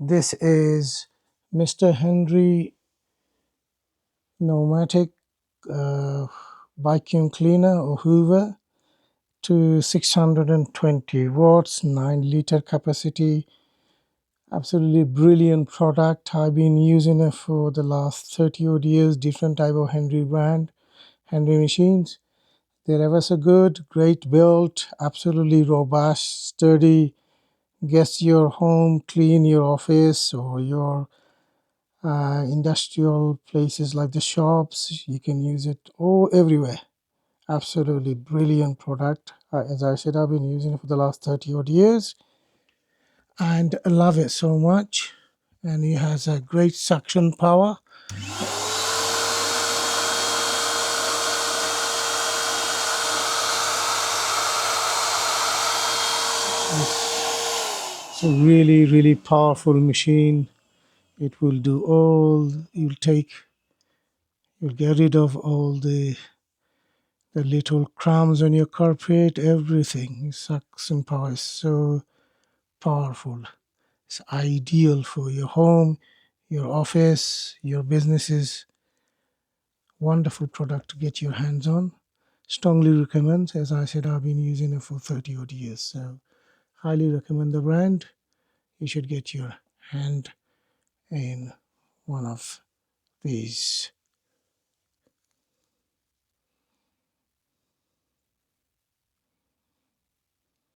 This is Mr. Henry Numatic vacuum cleaner or Hoover to 620 watts, 9-liter capacity. Absolutely brilliant product. I've been using it for the last 30 odd years. Different type of Henry machines. They're ever so good, great built, absolutely robust, sturdy. Gets your home clean, your office or your industrial places like the shops. You can use it everywhere. Absolutely brilliant product. As I said, I've been using it for the last 30 odd years and I love it so much. And it has a great suction power. It's a really, really powerful machine. It will do you'll get rid of all the little crumbs on your carpet, everything. Suction power is so powerful. It's ideal for your home, your office, your businesses. Wonderful product to get your hands on. Strongly recommend. As I said, I've been using it for 30 odd years. So highly recommend the brand. You should get your hand in one of these